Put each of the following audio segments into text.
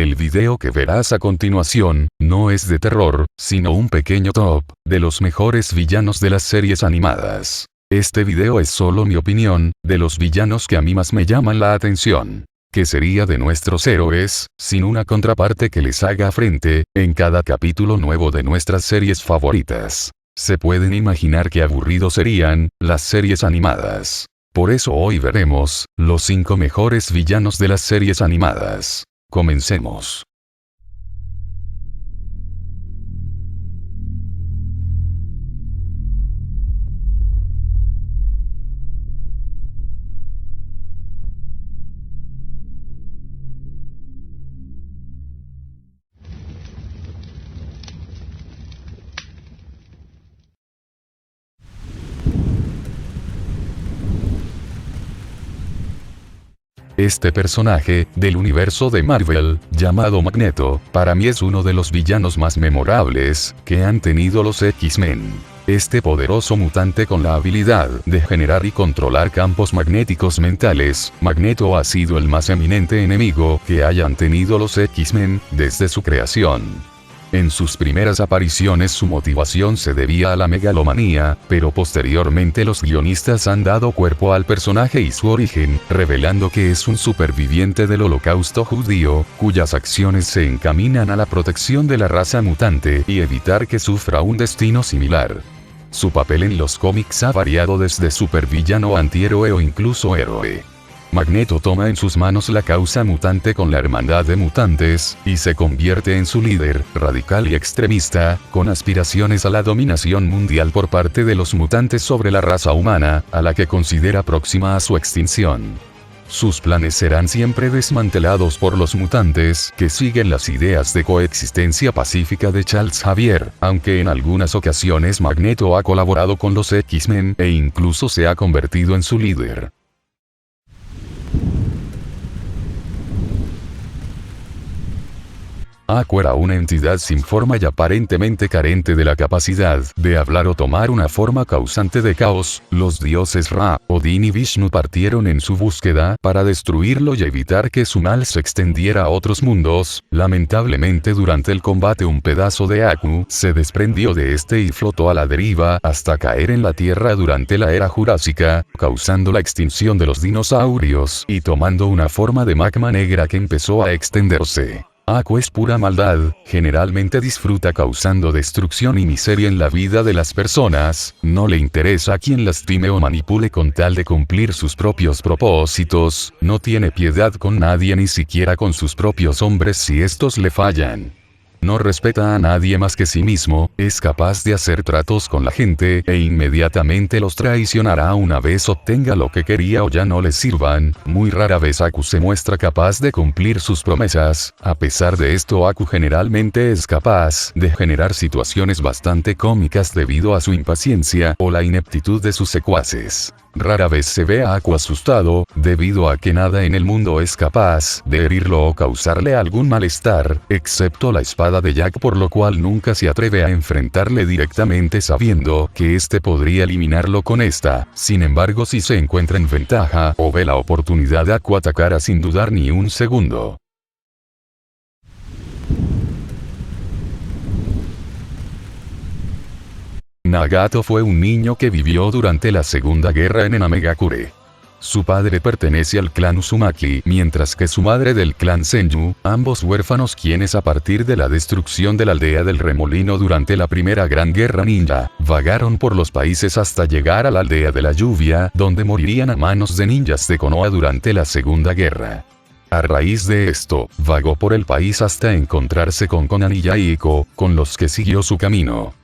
El video que verás a continuación, no es de terror, sino un pequeño top, de los mejores villanos de las series animadas. Este video es solo mi opinión, de los villanos que a mí más me llaman la atención. ¿Qué sería de nuestros héroes, sin una contraparte que les haga frente, en cada capítulo nuevo de nuestras series favoritas? Se pueden imaginar qué aburridos serían, las series animadas. Por eso hoy veremos, los 5 mejores villanos de las series animadas. Comencemos. Este personaje, del universo de Marvel, llamado Magneto, para mí es uno de los villanos más memorables, que han tenido los X-Men. Este poderoso mutante con la habilidad de generar y controlar campos magnéticos mentales, Magneto ha sido el más eminente enemigo que hayan tenido los X-Men, desde su creación. En sus primeras apariciones su motivación se debía a la megalomanía, pero posteriormente los guionistas han dado cuerpo al personaje y su origen, revelando que es un superviviente del Holocausto judío, cuyas acciones se encaminan a la protección de la raza mutante y evitar que sufra un destino similar. Su papel en los cómics ha variado desde supervillano a antihéroe o incluso héroe. Magneto toma en sus manos la causa mutante con la Hermandad de Mutantes, y se convierte en su líder, radical y extremista, con aspiraciones a la dominación mundial por parte de los mutantes sobre la raza humana, a la que considera próxima a su extinción. Sus planes serán siempre desmantelados por los mutantes, que siguen las ideas de coexistencia pacífica de Charles Xavier, aunque en algunas ocasiones Magneto ha colaborado con los X-Men e incluso se ha convertido en su líder. Aku era una entidad sin forma y aparentemente carente de la capacidad de hablar o tomar una forma causante de caos. Los dioses Ra, Odín y Vishnu partieron en su búsqueda para destruirlo y evitar que su mal se extendiera a otros mundos. Lamentablemente durante el combate un pedazo de Aku se desprendió de este y flotó a la deriva hasta caer en la Tierra durante la era Jurásica, causando la extinción de los dinosaurios y tomando una forma de magma negra que empezó a extenderse. Aku es pura maldad, generalmente disfruta causando destrucción y miseria en la vida de las personas, no le interesa a quien lastime o manipule con tal de cumplir sus propios propósitos, no tiene piedad con nadie ni siquiera con sus propios hombres si estos le fallan. No respeta a nadie más que sí mismo, es capaz de hacer tratos con la gente e inmediatamente los traicionará una vez obtenga lo que quería o ya no le sirvan. Muy rara vez Aku se muestra capaz de cumplir sus promesas. A pesar de esto, Aku generalmente es capaz de generar situaciones bastante cómicas debido a su impaciencia o la ineptitud de sus secuaces. Rara vez se ve a Aku asustado, debido a que nada en el mundo es capaz de herirlo o causarle algún malestar, excepto la espada de Jack, por lo cual nunca se atreve a enfrentarle directamente sabiendo que este podría eliminarlo con esta. Sin embargo, si se encuentra en ventaja o ve la oportunidad, Aku atacará sin dudar ni un segundo. Nagato fue un niño que vivió durante la Segunda Guerra en Namegakure. Su padre pertenece al clan Uzumaki, mientras que su madre del clan Senju, ambos huérfanos quienes a partir de la destrucción de la aldea del Remolino durante la Primera Gran Guerra Ninja, vagaron por los países hasta llegar a la aldea de la Lluvia, donde morirían a manos de ninjas de Konoha durante la Segunda Guerra. A raíz de esto, vagó por el país hasta encontrarse con Conan y Yaiko, con los que siguió su camino.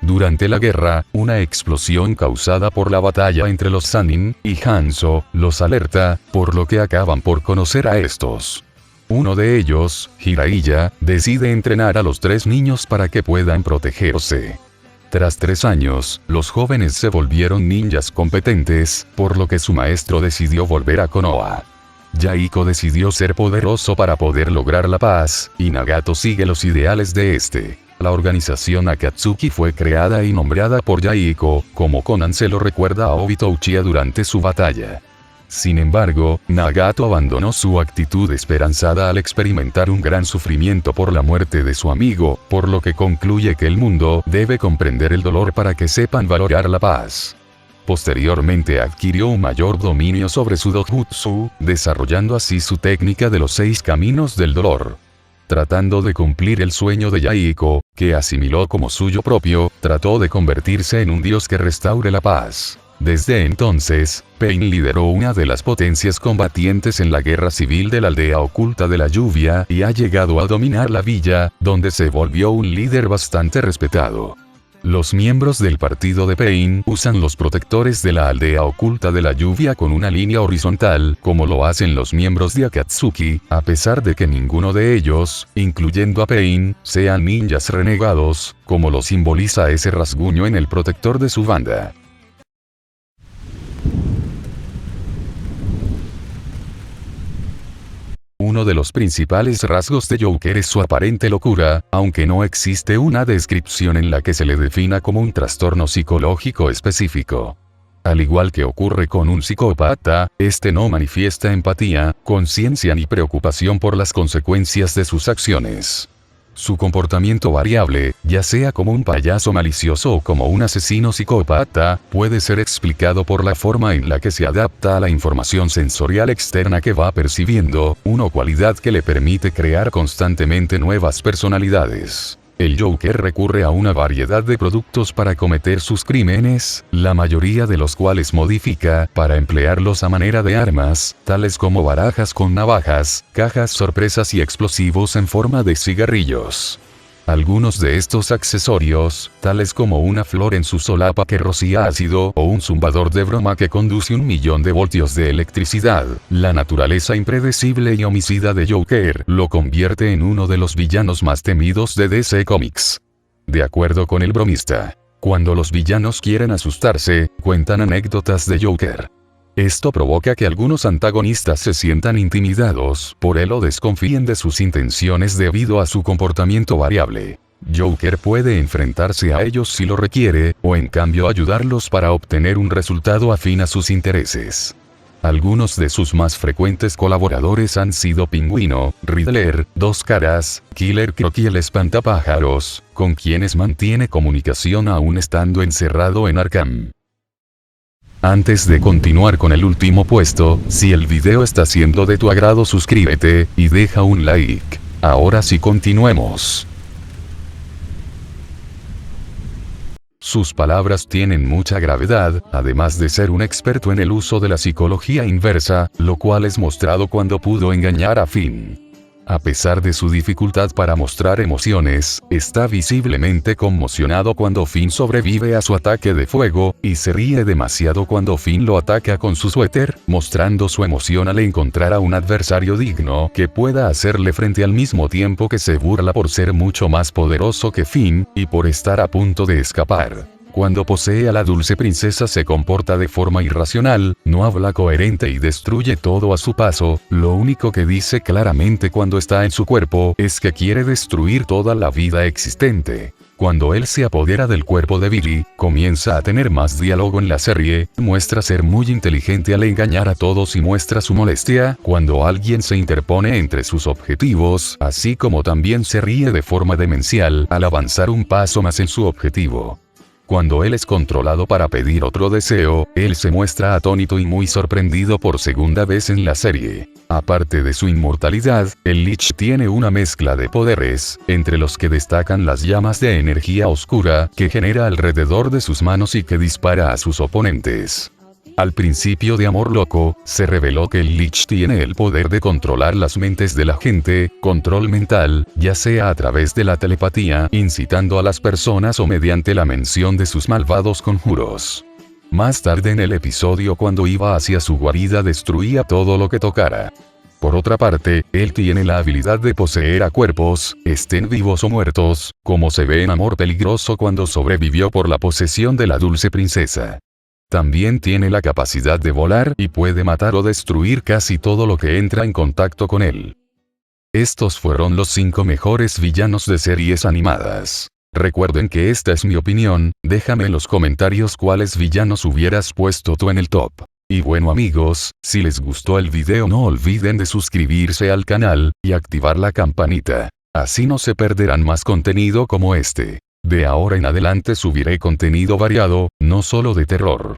Durante la guerra, una explosión causada por la batalla entre los Sannin y Hanzo los alerta, por lo que acaban por conocer a estos. Uno de ellos, Jiraiya, decide entrenar a los 3 niños para que puedan protegerse. Tras 3 años, los jóvenes se volvieron ninjas competentes, por lo que su maestro decidió volver a Konoha. Yaiko decidió ser poderoso para poder lograr la paz, y Nagato sigue los ideales de este. La organización Akatsuki fue creada y nombrada por Yaiko, como Conan se lo recuerda a Obito Uchiha durante su batalla. Sin embargo, Nagato abandonó su actitud esperanzada al experimentar un gran sufrimiento por la muerte de su amigo, por lo que concluye que el mundo debe comprender el dolor para que sepan valorar la paz. Posteriormente adquirió un mayor dominio sobre su dojutsu, desarrollando así su técnica de los 6 caminos del dolor. Tratando de cumplir el sueño de Yaiko, que asimiló como suyo propio, trató de convertirse en un dios que restaure la paz. Desde entonces, Pain lideró una de las potencias combatientes en la guerra civil de la aldea oculta de la lluvia y ha llegado a dominar la villa, donde se volvió un líder bastante respetado. Los miembros del partido de Pain usan los protectores de la aldea oculta de la lluvia con una línea horizontal, como lo hacen los miembros de Akatsuki, a pesar de que ninguno de ellos, incluyendo a Pain, sean ninjas renegados, como lo simboliza ese rasguño en el protector de su banda. Uno de los principales rasgos de Joker es su aparente locura, aunque no existe una descripción en la que se le defina como un trastorno psicológico específico. Al igual que ocurre con un psicópata, este no manifiesta empatía, conciencia ni preocupación por las consecuencias de sus acciones. Su comportamiento variable, ya sea como un payaso malicioso o como un asesino psicópata, puede ser explicado por la forma en la que se adapta a la información sensorial externa que va percibiendo, una cualidad que le permite crear constantemente nuevas personalidades. El Joker recurre a una variedad de productos para cometer sus crímenes, la mayoría de los cuales modifica para emplearlos a manera de armas, tales como barajas con navajas, cajas sorpresas y explosivos en forma de cigarrillos. Algunos de estos accesorios, tales como una flor en su solapa que rocía ácido o un zumbador de broma que conduce 1.000.000 de voltios de electricidad, la naturaleza impredecible y homicida de Joker lo convierte en uno de los villanos más temidos de DC Comics. De acuerdo con el bromista, cuando los villanos quieren asustarse, cuentan anécdotas de Joker. Esto provoca que algunos antagonistas se sientan intimidados por él o desconfíen de sus intenciones debido a su comportamiento variable. Joker puede enfrentarse a ellos si lo requiere, o en cambio ayudarlos para obtener un resultado afín a sus intereses. Algunos de sus más frecuentes colaboradores han sido Pingüino, Riddler, Dos Caras, Killer Croc y el Espantapájaros, con quienes mantiene comunicación aún estando encerrado en Arkham. Antes de continuar con el último puesto, si el video está siendo de tu agrado, suscríbete y deja un like. Ahora sí, continuemos. Sus palabras tienen mucha gravedad, además de ser un experto en el uso de la psicología inversa, lo cual es mostrado cuando pudo engañar a Finn. A pesar de su dificultad para mostrar emociones, está visiblemente conmocionado cuando Finn sobrevive a su ataque de fuego, y se ríe demasiado cuando Finn lo ataca con su suéter, mostrando su emoción al encontrar a un adversario digno que pueda hacerle frente al mismo tiempo que se burla por ser mucho más poderoso que Finn, y por estar a punto de escapar. Cuando posee a la dulce princesa se comporta de forma irracional, no habla coherente y destruye todo a su paso. Lo único que dice claramente cuando está en su cuerpo es que quiere destruir toda la vida existente. Cuando él se apodera del cuerpo de Billy, comienza a tener más diálogo en la serie, muestra ser muy inteligente al engañar a todos y muestra su molestia cuando alguien se interpone entre sus objetivos, así como también se ríe de forma demencial al avanzar un paso más en su objetivo. Cuando él es controlado para pedir otro deseo, él se muestra atónito y muy sorprendido por segunda vez en la serie. Aparte de su inmortalidad, el Lich tiene una mezcla de poderes, entre los que destacan las llamas de energía oscura que genera alrededor de sus manos y que dispara a sus oponentes. Al principio de Amor Loco, se reveló que el Lich tiene el poder de controlar las mentes de la gente, control mental, ya sea a través de la telepatía, incitando a las personas o mediante la mención de sus malvados conjuros. Más tarde en el episodio, cuando iba hacia su guarida, destruía todo lo que tocara. Por otra parte, él tiene la habilidad de poseer a cuerpos, estén vivos o muertos, como se ve en Amor Peligroso cuando sobrevivió por la posesión de la dulce princesa. También tiene la capacidad de volar y puede matar o destruir casi todo lo que entra en contacto con él. Estos fueron los 5 mejores villanos de series animadas. Recuerden que esta es mi opinión, déjame en los comentarios cuáles villanos hubieras puesto tú en el top. Y bueno amigos, si les gustó el video no olviden de suscribirse al canal, y activar la campanita. Así no se perderán más contenido como este. De ahora en adelante subiré contenido variado, no solo de terror.